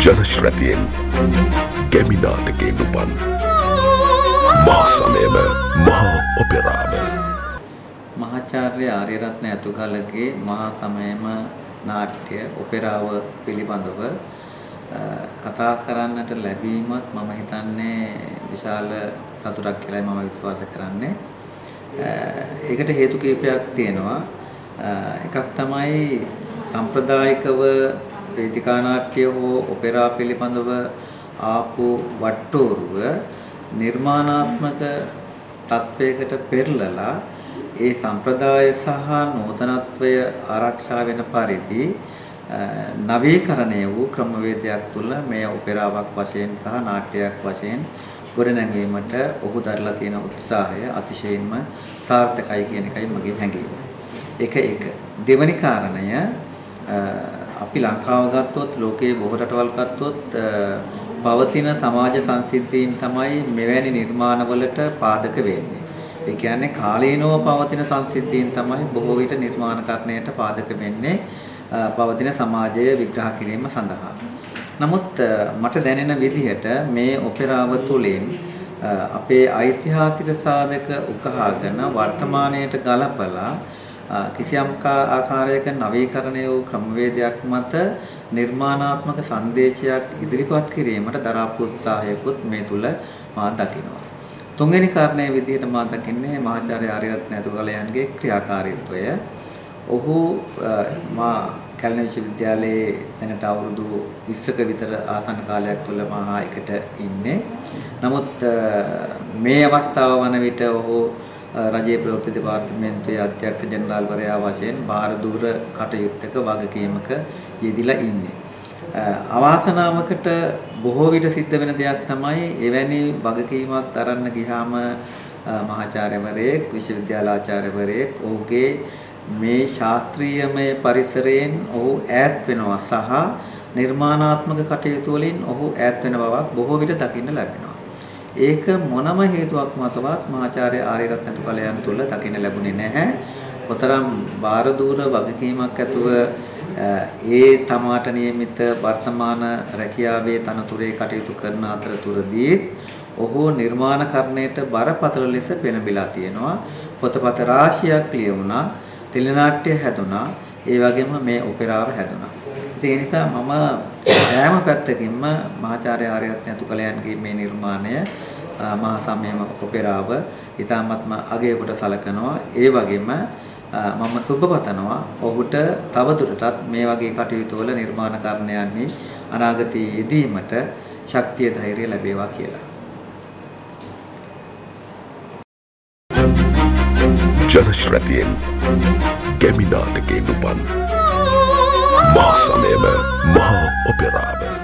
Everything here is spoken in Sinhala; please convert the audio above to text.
ජනශ්‍රතියෙන් ගැමිනාටකෙන් උපන් මහා සමයම මහා ඔපෙරාව මහාචාර්ය ආර්යරත්න ඇතුගලගේ මහා සමයම නාට්‍ය ඔපෙරාව පිළිබඳව කතා කරන්නට ලැබීමත් මම හිතන්නේ විශාල සතුටක් කියලායි මම විශ්වාස කරන්නේ. ඒකට හේතු කිහිපයක් තියෙනවා. එකක් තමයි සම්ප්‍රදායිකව වේදිකා නාට්‍ය හෝ ඔපෙරා පිළිබඳව ආපු වට්ටෝරුව නිර්මාණාත්මක තත්වයකට පෙරලලා ඒ සම්ප්‍රදාය සහ නූතනත්වය ආරක්ෂා වෙන පරිදි නවීකරණය වූ ක්‍රමවේදයක් තුළ මේ ඔපෙරාවක් වශයෙන් සහ නාට්‍යයක් වශයෙන් ගොඩනැංවීමට ඔහු දරලා තියෙන උත්සාහය අතිශයින්ම සාර්ථකයි කියන එකයි මගේ හැඟීම. එක දෙවැනි කාරණය අපි ලංකාව ගත්තොත් ලෝකයේ බොහෝ රටවල් ගත්තොත් පවතින සමාජ සංසිද්ධීන් තමයි මෙවැනි නිර්මාණවලට පාදක වෙන්නේ. ඒ කියන්නේ කාලීනව පවතින සංසිද්ධීන් තමයි බොහෝ විට නිර්මාණකරණයට පාදක වෙන්නේ පවතින සමාජය විග්‍රහ කිරීම සඳහා. නමුත් මට දැනෙන විදිහට මේ ඔපෙරාව තුළින් අපේ ඓතිහාසික සාධක උකහාගෙන වර්තමානයට ගලපලා කිසියම් ආකාරයක නවීකරණය වූ ක්‍රමවේදයක් මත නිර්මාණාත්මක සංදේශයක් ඉදිරිපත් කිරීමට දරාපු උත්සාහයකුත් මේ තුල මා දකිනවා. තුන්වෙනි කාරණයේ විදිහට මා දකින්නේ මහාචාර්ය ආර්යරත්න ඇතුගලයන්ගේ ක්‍රියාකාරීත්වය. ඔහු මා කැලණි විශ්වවිද්‍යාලයේ දැනට අවුරුදු 20ක විතර ආසන්න කාලයක් තුළ මහා එකට ඉන්නේ. නමුත් මේ අවස්ථාව වන විට ඔහු රජයේ ප්‍රවෘත්ති දෙපාර්තමේන්තුවේ අධ්‍යක්ෂ ජනරාල්වරයා වශයෙන් භාරදූර කටයුත්තක වගකීමක යෙදිලා ඉන්නේ. අවාසනාවකට බොහෝ විට සිද්ධ වෙන දෙයක් තමයි එවැනි වගකීමක් දරන්න ගියාම මහාචාර්යවරයෙක් විශ්වවිද්‍යාල ආචාර්යවරයෙක් ඔහුගේ මේ ශාස්ත්‍රීයමය පරිසරයෙන් ඔහු ඈත් වෙනවා සහ නිර්මාණාත්මක කටයුතු වලින් ඔහු ඈත් වෙන බවක් බොහෝ විට දකින්න ලැබෙනවා. ඒක මොනම හේතුවක් මතවත් මහාචාර්ය ආර්යරත්න ඇතුගලයන් තුළ දකින්න ලැබුණේ නැහැ. කොතරම් බාරදූර වගකීමක් ඇතුව ඒ තමාට නියමිත වර්තමාන රැකියාවේ තනතුරේ කටයුතු කරන අතරතුරදී ඔහු නිර්මාණකරණයට බරපතල ලෙස පෙළඹිලා තියෙනවා. පොතපත රාශියක් ලියුණා, ටෙලිනාට්‍ය හැදුනා, ඒ වගේම මේ ඔපෙරාව හැදුනා. ඒ නිසා මම හැම පැත්තකින්ම මහාචාර්ය ආර්යරත්න ඇතුගලයන්ගේ මේ නිර්මාණය මහා සමයම ඔපෙරාව ඉතාමත්ම අගය කොට සලකනවා. ඒ වගේම මම සුබපතනවා ඔහුට තවදුරටත් මේ වගේ කටයුතු වල නිර්මාණකරණයන්හි අනාගතයේ යෙදීමට ශක්තිය ධෛර්යය ලැබේවා කියලා. ජනශ්‍රතියෙන් ගැමිනාටකෙන් උපන් මහා සමයම මහා ඔපෙරාව